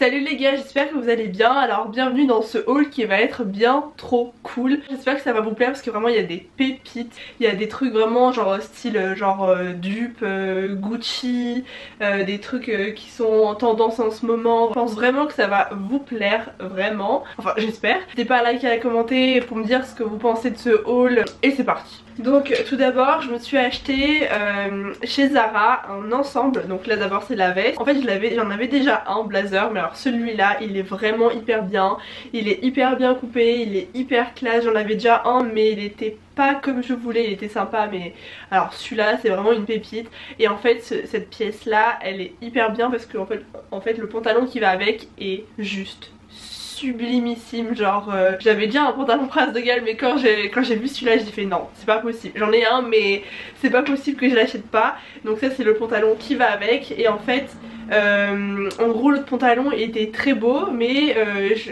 Salut les gars, j'espère que vous allez bien. Alors bienvenue dans ce haul qui va être bien trop cool. J'espère que ça va vous plaire parce que vraiment il y a des pépites. Il y a des trucs vraiment genre style dupe, Gucci, des trucs qui sont en tendance en ce moment. Je pense vraiment que ça va vous plaire, vraiment. Enfin j'espère. N'hésitez pas à liker et à commenter pour me dire ce que vous pensez de ce haul. Et c'est parti. Donc tout d'abord je me suis acheté chez Zara un ensemble. Donc là d'abord c'est la veste. En fait j'en avais déjà un blazer, mais alors celui-là il est vraiment hyper bien. Il est hyper bien coupé, il est hyper classe. J'en avais déjà un mais il était pas comme je voulais, il était sympa, mais alors celui-là c'est vraiment une pépite. Et en fait cette pièce là elle est hyper bien parce que en fait le pantalon qui va avec est juste sublimissime, genre j'avais déjà un pantalon Prince de Galles mais quand j'ai vu celui-là j'ai fait non c'est pas possible, j'en ai un mais c'est pas possible que je l'achète pas. Donc ça c'est le pantalon qui va avec. Et en fait en gros l'autre pantalon il était très beau mais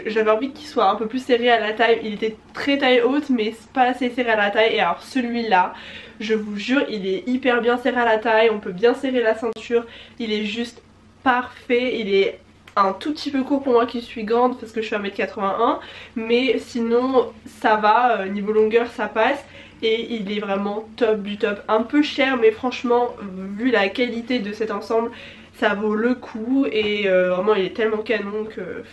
j'avais envie qu'il soit un peu plus serré à la taille. Il était très taille haute mais pas assez serré à la taille. Et alors celui-là je vous jure il est hyper bien serré à la taille, on peut bien serrer la ceinture, il est juste parfait. Il est un tout petit peu court pour moi qui suis grande parce que je suis 1m81, mais sinon ça va, niveau longueur ça passe. Et il est vraiment top du top, un peu cher mais franchement vu la qualité de cet ensemble ça vaut le coup. Et vraiment il est tellement canon que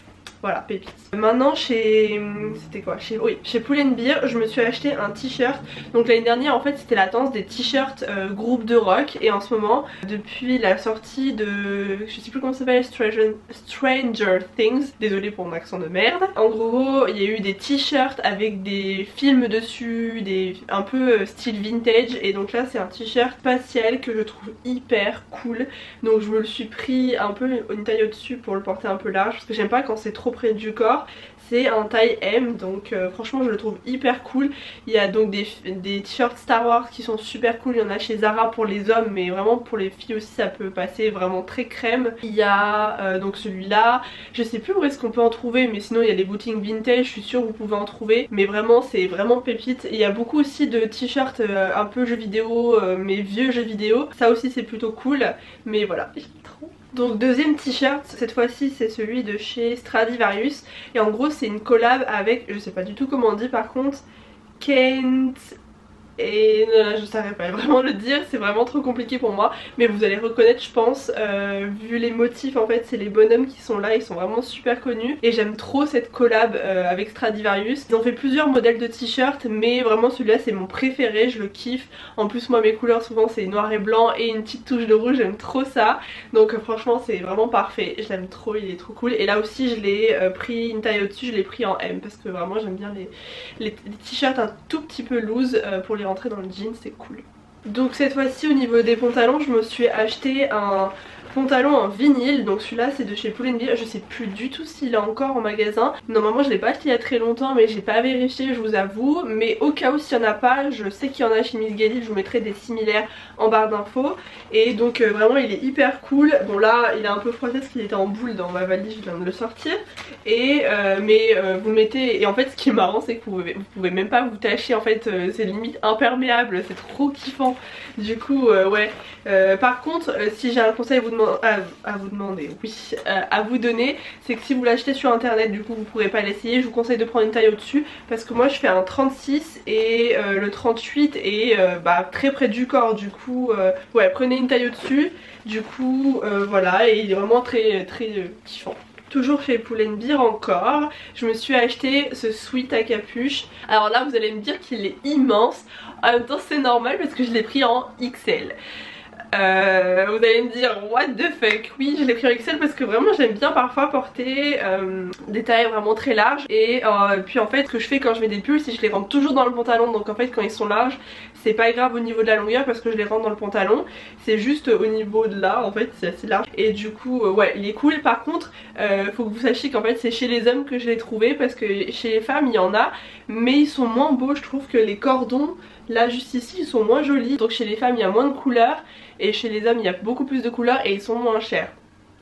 voilà, pépite. Maintenant chez... c'était quoi? Chez Pull&Bear je me suis acheté un t-shirt. Donc l'année dernière en fait c'était la tendance des t-shirts groupe de rock. Et en ce moment depuis la sortie de... je sais plus comment ça s'appelle, Stranger Things. Désolée pour mon accent de merde. En gros il y a eu des t-shirts avec des films dessus, un peu style vintage. Et donc là c'est un t-shirt spatial que je trouve hyper cool. Donc je me le suis pris un peu une taille au-dessus pour le porter un peu large parce que j'aime pas quand c'est trop près du corps. C'est un taille M, donc franchement je le trouve hyper cool. Il y a donc des t-shirts Star Wars qui sont super cool. Il y en a chez Zara pour les hommes mais vraiment pour les filles aussi ça peut passer, vraiment très crème. Il y a donc celui-là, je sais plus où est-ce qu'on peut en trouver mais sinon il y a les boutiques vintage, je suis sûre que vous pouvez en trouver. Mais vraiment c'est vraiment pépite. Il y a beaucoup aussi de t-shirts un peu jeux vidéo, mais vieux jeux vidéo. Ça aussi c'est plutôt cool, mais voilà, j'aime trop. Donc deuxième t-shirt, cette fois-ci c'est celui de chez Stradivarius. Et en gros c'est une collab avec, je sais pas du tout comment on dit par contre, Kent... Et je savais pas vraiment le dire, c'est vraiment trop compliqué pour moi. Mais vous allez reconnaître je pense, vu les motifs en fait c'est les bonhommes qui sont là, ils sont vraiment super connus. Et j'aime trop cette collab avec Stradivarius. Ils ont fait plusieurs modèles de t-shirts mais vraiment celui-là c'est mon préféré, je le kiffe. En plus moi mes couleurs souvent c'est noir et blanc et une petite touche de rouge, j'aime trop ça. Donc franchement c'est vraiment parfait, je l'aime trop, il est trop cool. Et là aussi je l'ai pris une taille au-dessus, je l'ai pris en M parce que vraiment j'aime bien les t-shirts un tout petit peu loose pour les rentrer dans le jean, c'est cool. Donc cette fois-ci au niveau des pantalons je me suis acheté un pantalon en vinyle. Donc celui-là c'est de chez Pull&Bear, je sais plus du tout s'il est encore en magasin. Normalement je l'ai pas acheté il y a très longtemps mais j'ai pas vérifié je vous avoue. Mais au cas où s'il y en a pas, je sais qu'il y en a chez Miss Galil, je vous mettrai des similaires en barre d'infos. Et donc vraiment il est hyper cool. Bon là il est un peu froissé parce qu'il était en boule dans ma valise, je viens de le sortir. Et vous mettez, et en fait ce qui est marrant c'est que vous pouvez même pas vous tâcher en fait, c'est limite imperméable, c'est trop kiffant. Du coup ouais, par contre si j'ai un conseil à vous donner, c'est que si vous l'achetez sur internet du coup vous pourrez pas l'essayer. Je vous conseille de prendre une taille au-dessus parce que moi je fais un 36 et le 38 est très près du corps. Du coup ouais, prenez une taille au-dessus. Du coup voilà, et il est vraiment très kiffant. Toujours chez Pull&Bear encore, je me suis acheté ce sweat à capuche. Alors là vous allez me dire qu'il est immense, en même temps c'est normal parce que je l'ai pris en XL. Vous allez me dire what the fuck. Oui je l'ai pris en XL parce que vraiment j'aime bien parfois porter des tailles vraiment très larges. Et puis en fait ce que je fais quand je mets des pulls c'est que je les rentre toujours dans le pantalon. Donc en fait quand ils sont larges c'est pas grave au niveau de la longueur parce que je les rentre dans le pantalon. C'est juste au niveau de là en fait c'est assez large. Et du coup ouais il est cool. Par contre faut que vous sachiez qu'en fait c'est chez les hommes que je l'ai trouvé parce que chez les femmes il y en a mais ils sont moins beaux je trouve que les cordons. Là juste ici ils sont moins jolis. Donc chez les femmes il y a moins de couleurs et chez les hommes il y a beaucoup plus de couleurs et ils sont moins chers.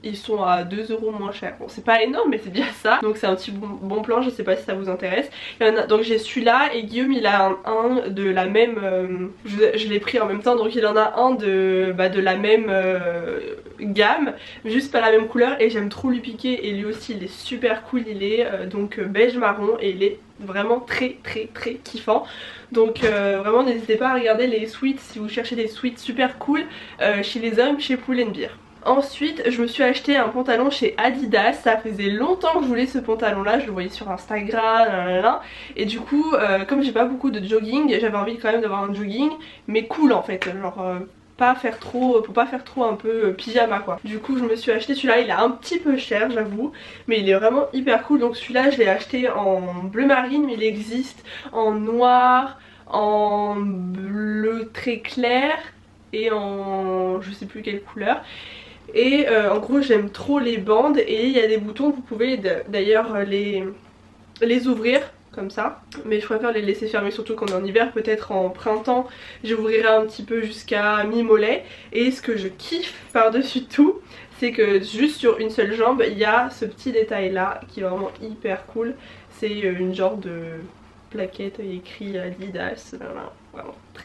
ils sont à 2 € moins cher. Bon c'est pas énorme mais c'est déjà ça, donc c'est un petit bon plan, je sais pas si ça vous intéresse. Donc j'ai celui-là et Guillaume il a un de la même, je l'ai pris en même temps, donc il en a un de la même gamme, juste pas la même couleur, et j'aime trop lui piquer, et lui aussi il est super cool, il est donc beige marron et il est vraiment très kiffant. Donc vraiment n'hésitez pas à regarder les sweats si vous cherchez des sweats super cool chez les hommes, chez Pull & Bear. Ensuite je me suis acheté un pantalon chez Adidas, ça faisait longtemps que je voulais ce pantalon là, je le voyais sur Instagram, et du coup comme j'ai pas beaucoup de jogging, j'avais envie quand même d'avoir un jogging mais cool en fait, genre pas faire trop, pour pas faire trop un peu pyjama quoi. Du coup je me suis acheté celui-là, il est un petit peu cher j'avoue, mais il est vraiment hyper cool. Donc celui-là je l'ai acheté en bleu marine, mais il existe en noir, en bleu très clair et en je sais plus quelle couleur. Et en gros j'aime trop les bandes, et il y a des boutons, vous pouvez d'ailleurs les ouvrir comme ça, mais je préfère les laisser fermer, surtout quand on est en hiver. Peut-être en printemps j'ouvrirai un petit peu jusqu'à mi-mollet. Et ce que je kiffe par dessus tout, c'est que juste sur une seule jambe il y a ce petit détail là qui est vraiment hyper cool. C'est une genre de plaquette écrit Adidas, voilà, vraiment très.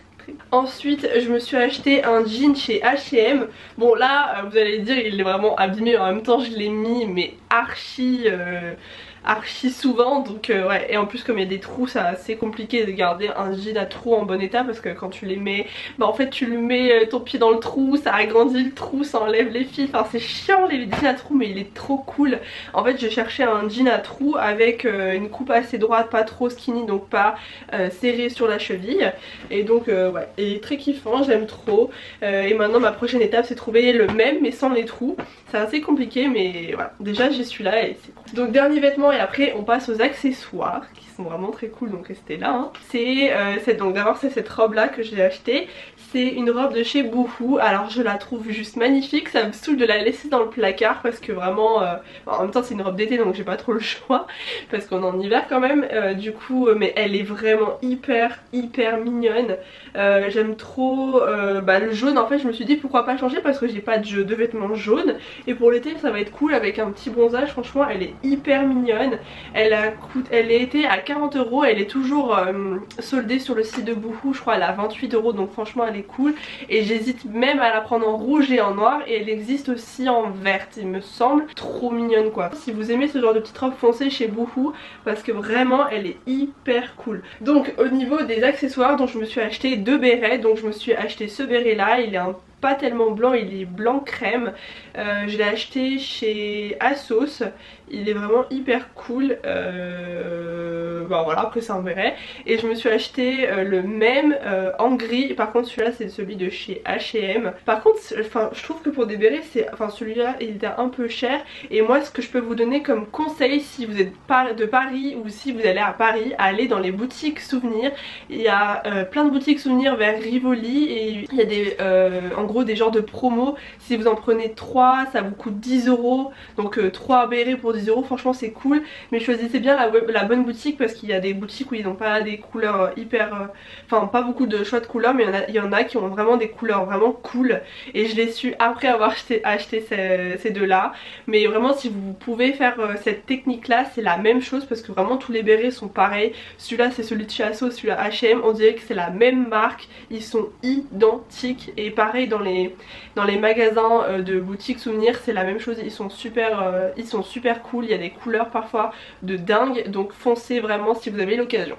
Ensuite je me suis acheté un jean chez H&M. Bon là vous allez dire il est vraiment abîmé, en même temps je l'ai mis mais archi souvent, donc ouais. Et en plus comme il y a des trous, c'est assez compliqué de garder un jean à trous en bon état, parce que quand tu les mets, bah en fait tu le mets ton pied dans le trou, ça agrandit le trou, ça enlève les fils, enfin c'est chiant les jeans à trous, mais il est trop cool. En fait j'ai cherché un jean à trous avec une coupe assez droite, pas trop skinny, donc pas serré sur la cheville, et donc ouais, il est très kiffant, j'aime trop. Et maintenant ma prochaine étape c'est trouver le même mais sans les trous. C'est assez compliqué mais voilà, déjà j'ai celui-là et c'est cool. Donc dernier vêtement, et après on passe aux accessoires qui sont vraiment très cool, donc restez là hein. C'est donc d'abord c'est cette robe là que j'ai achetée. C'est une robe de chez Boohoo, alors je la trouve juste magnifique, ça me saoule de la laisser dans le placard parce que vraiment, en même temps c'est une robe d'été donc j'ai pas trop le choix parce qu'on est en hiver quand même, du coup, mais elle est vraiment hyper mignonne. J'aime trop le jaune, en fait je me suis dit pourquoi pas changer parce que j'ai pas de vêtements jaunes, et pour l'été ça va être cool avec un petit bronzage. Franchement elle est hyper mignonne, elle a été à 40 €, elle est toujours soldée sur le site de Boohoo, je crois elle a 28 €, donc franchement elle est cool, et j'hésite même à la prendre en rouge et en noir, et elle existe aussi en verte il me semble. Trop mignonne quoi. Si vous aimez ce genre de petite robe, foncez chez Boohoo parce que vraiment elle est hyper cool. Donc au niveau des accessoires, donc je me suis acheté 2 bérets, donc je me suis acheté ce béret là, il est pas tellement blanc, il est blanc crème. Je l'ai acheté chez Asos, il est vraiment hyper cool. Bon voilà, après c'est un béret. Et je me suis acheté le même en gris, par contre celui-là c'est celui de chez H&M. Par contre je trouve que pour des bérets celui-là il était un peu cher, et moi ce que je peux vous donner comme conseil si vous êtes de Paris ou si vous allez à Paris, allez dans les boutiques souvenirs. Il y a plein de boutiques souvenirs vers Rivoli, et il y a des en gros des genres de promos. Si vous en prenez 3 ça vous coûte 10 €, donc 3 bérets pour 10 €, franchement c'est cool. Mais choisissez bien la bonne boutique, parce qu'il y a des boutiques où ils n'ont pas des couleurs hyper, enfin pas beaucoup de choix de couleurs, mais il y en a qui ont vraiment des couleurs vraiment cool, et je l'ai su après avoir acheté ces deux là. Mais vraiment si vous pouvez faire cette technique là, c'est la même chose, parce que vraiment tous les bérets sont pareils. Celui-là c'est celui de chez Asos, celui-là H&M, on dirait que c'est la même marque, ils sont identiques. Et pareil dans les magasins de boutiques souvenirs, c'est la même chose, ils sont super cool, il y a des couleurs parfois de dingue, donc foncez vraiment si vous avez l'occasion.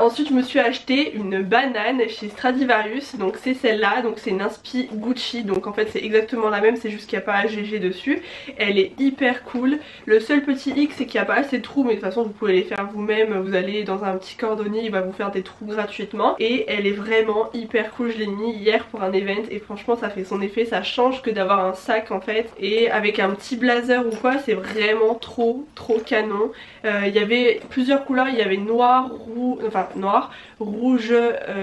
Ensuite je me suis acheté une banane chez Stradivarius, donc c'est celle-là, donc c'est une inspi Gucci, donc en fait c'est exactement la même, c'est juste qu'il n'y a pas GG dessus. Elle est hyper cool, le seul petit hic c'est qu'il n'y a pas assez de trous, mais de toute façon vous pouvez les faire vous-même, vous allez dans un petit cordonnier, il va vous faire des trous gratuitement, et elle est vraiment hyper cool. Je l'ai mis hier pour un event et franchement ça fait son effet, ça change que d'avoir un sac en fait, et avec un petit blazer ou quoi, c'est vraiment trop canon. Il y avait plusieurs couleurs, il y avait noir, rouge,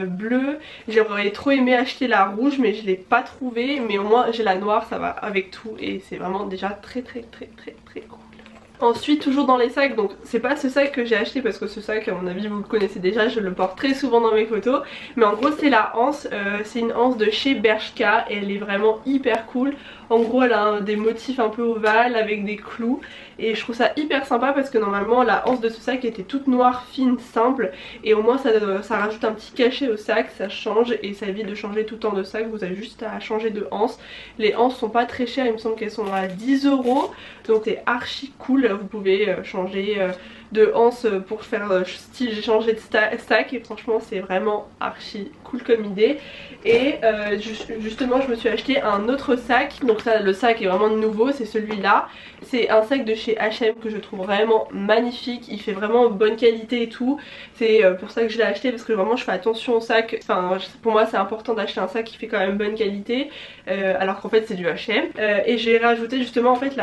bleu. J'aurais trop aimé acheter la rouge mais je l'ai pas trouvée, mais au moins j'ai la noire, ça va avec tout, et c'est vraiment déjà très cool. Ensuite toujours dans les sacs, donc c'est pas ce sac que j'ai acheté parce que ce sac à mon avis vous le connaissez déjà, je le porte très souvent dans mes photos. Mais en gros c'est la anse, c'est une anse de chez Bershka et elle est vraiment hyper cool. En gros elle a des motifs un peu ovales avec des clous et je trouve ça hyper sympa parce que normalement la anse de ce sac était toute noire, fine, simple et au moins ça rajoute un petit cachet au sac, ça change et ça évite de changer tout le temps de sac, vous avez juste à changer de anse. Les anses sont pas très chères, il me semble qu'elles sont à 10 € donc c'est archi cool, vous pouvez changer de anse pour faire style j'ai changé de sac et franchement c'est vraiment archi cool comme idée. Et justement je me suis acheté un autre sac, donc ça le sac est vraiment nouveau, c'est celui-là. C'est un sac de chez H&M que je trouve vraiment magnifique, il fait vraiment bonne qualité et tout. C'est pour ça que je l'ai acheté parce que vraiment je fais attention au sac, enfin pour moi c'est important d'acheter un sac qui fait quand même bonne qualité alors qu'en fait c'est du H&M. Et j'ai rajouté justement en fait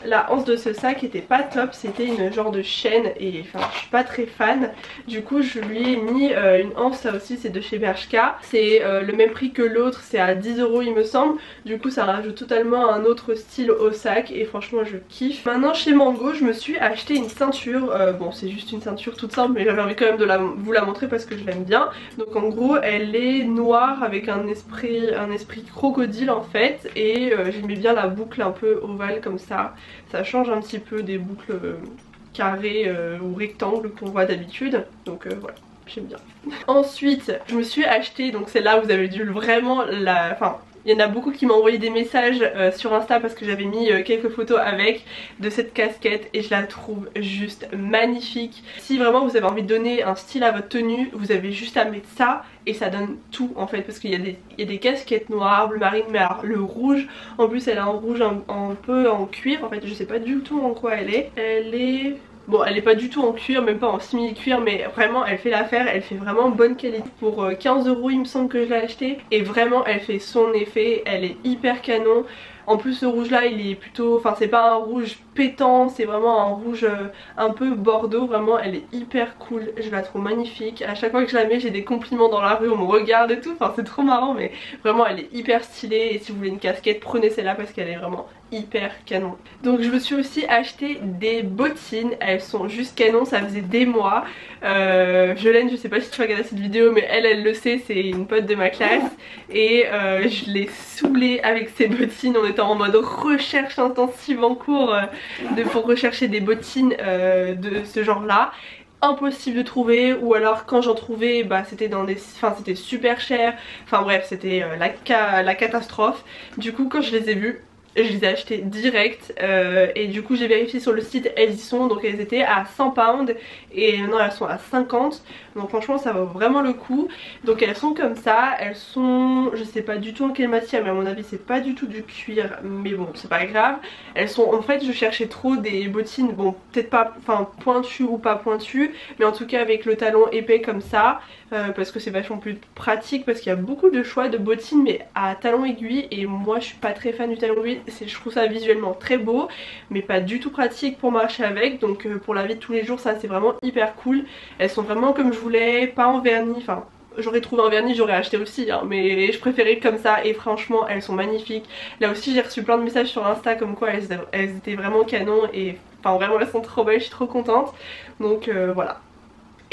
la anse de ce sac était pas top, c'était une genre de chaîne et enfin je suis pas très fan. Du coup je lui ai mis une anse, ça aussi c'est de chez Bershka. C'est le même prix que l'autre, c'est à 10 € il me semble. Du coup ça rajoute totalement un autre style au sac et franchement je kiffe. Maintenant chez Mango je me suis acheté une ceinture, bon c'est juste une ceinture toute simple mais j'avais envie quand même de vous la montrer parce que je l'aime bien. Donc en gros elle est noire avec un esprit crocodile en fait et j'aimais bien la boucle un peu ovale comme ça. Ça change un petit peu des boucles carrées ou rectangles qu'on voit d'habitude. Donc voilà, j'aime bien. Ensuite, je me suis acheté, donc celle-là vous avez dû vraiment la... Enfin, il y en a beaucoup qui m'ont envoyé des messages sur Insta parce que j'avais mis quelques photos avec de cette casquette et je la trouve juste magnifique. Si vraiment vous avez envie de donner un style à votre tenue, vous avez juste à mettre ça et ça donne tout en fait parce qu'il y a des casquettes noires, bleu marine, mais alors le rouge, en plus elle a un rouge un peu en cuir en fait, je sais pas du tout en quoi elle est. Bon elle est pas du tout en cuir, même pas en simili cuir, mais vraiment elle fait l'affaire, elle fait vraiment bonne qualité. Pour 15 € il me semble que je l'ai acheté et vraiment elle fait son effet, elle est hyper canon. En plus ce rouge là il est plutôt, enfin c'est pas un rouge pétant, c'est vraiment un rouge un peu bordeaux, vraiment elle est hyper cool, je la trouve magnifique. À chaque fois que je la mets j'ai des compliments dans la rue, on me regarde et tout, enfin c'est trop marrant mais vraiment elle est hyper stylée et si vous voulez une casquette prenez celle-là parce qu'elle est vraiment hyper canon. Donc je me suis aussi acheté des bottines, elles sont juste canon, ça faisait des mois. Violaine, je sais pas si tu regardes cette vidéo mais elle le sait, c'est une pote de ma classe et je l'ai saoulée avec ses bottines. On était en mode recherche intensive en cours pour rechercher des bottines de ce genre là. Impossible de trouver, ou alors quand j'en trouvais bah c'était dans des... Enfin c'était super cher, enfin bref c'était la catastrophe. Du coup quand je les ai vues je les ai achetées direct et du coup j'ai vérifié sur le site, elles y sont, donc elles étaient à 100 pounds et maintenant elles sont à 50, donc franchement ça vaut vraiment le coup. Donc elles sont comme ça, elles sont, je sais pas du tout en quelle matière mais à mon avis c'est pas du tout du cuir mais bon c'est pas grave. Elles sont, en fait je cherchais trop des bottines, bon peut-être pas, enfin pointues ou pas pointues, mais en tout cas avec le talon épais comme ça parce que c'est vachement plus pratique parce qu'il y a beaucoup de choix de bottines mais à talon aiguille et moi je suis pas très fan du talon aiguille. Je trouve ça visuellement très beau mais pas du tout pratique pour marcher avec, donc pour la vie de tous les jours ça c'est vraiment hyper cool. Elles sont vraiment comme je voulais, pas en vernis, enfin j'aurais trouvé un vernis, j'aurais acheté aussi hein, mais je préférais comme ça et franchement elles sont magnifiques. Là aussi j'ai reçu plein de messages sur Insta comme quoi elles étaient vraiment canon et enfin vraiment elles sont trop belles, je suis trop contente, donc voilà.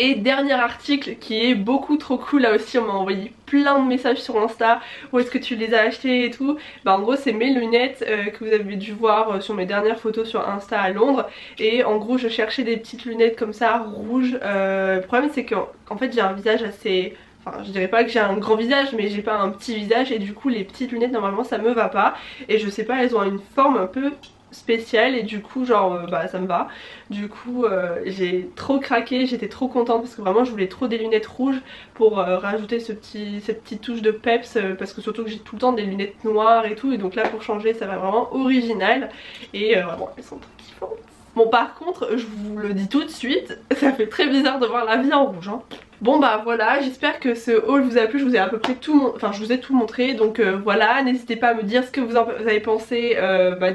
Et dernier article qui est beaucoup trop cool, là aussi on m'a envoyé plein de messages sur Insta, où est-ce que tu les as achetés et tout. Bah en gros c'est mes lunettes que vous avez dû voir sur mes dernières photos sur Insta à Londres. Et en gros je cherchais des petites lunettes comme ça, rouges. Le problème c'est qu'en fait j'ai un visage assez... Enfin je dirais pas que j'ai un grand visage mais j'ai pas un petit visage et du coup les petites lunettes normalement ça me va pas. Et je sais pas, elles ont une forme un peu spéciale et du coup genre bah ça me va. Du coup j'ai trop craqué, j'étais trop contente parce que vraiment je voulais trop des lunettes rouges pour rajouter cette petite touche de peps parce que surtout que j'ai tout le temps des lunettes noires et tout et donc là pour changer ça va vraiment original et vraiment elles sont trop kiffantes. Bon par contre je vous le dis tout de suite, ça fait très bizarre de voir la vie en rouge hein. Bon bah voilà, j'espère que ce haul vous a plu, je vous ai à peu près tout, je vous ai tout montré, donc voilà, n'hésitez pas à me dire ce que vous avez pensé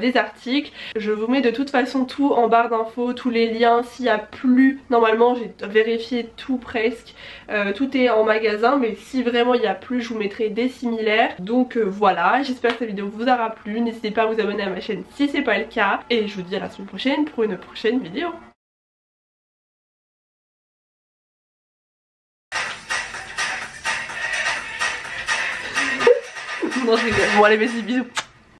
des articles. Je vous mets de toute façon tout en barre d'infos, tous les liens, s'il n'y a plus, normalement j'ai vérifié tout presque, tout est en magasin, mais si vraiment il n'y a plus, je vous mettrai des similaires. Donc voilà, j'espère que cette vidéo vous aura plu, n'hésitez pas à vous abonner à ma chaîne si c'est pas le cas, et je vous dis à la semaine prochaine pour une prochaine vidéo. Non je rigole, bon allez vas-y bisous.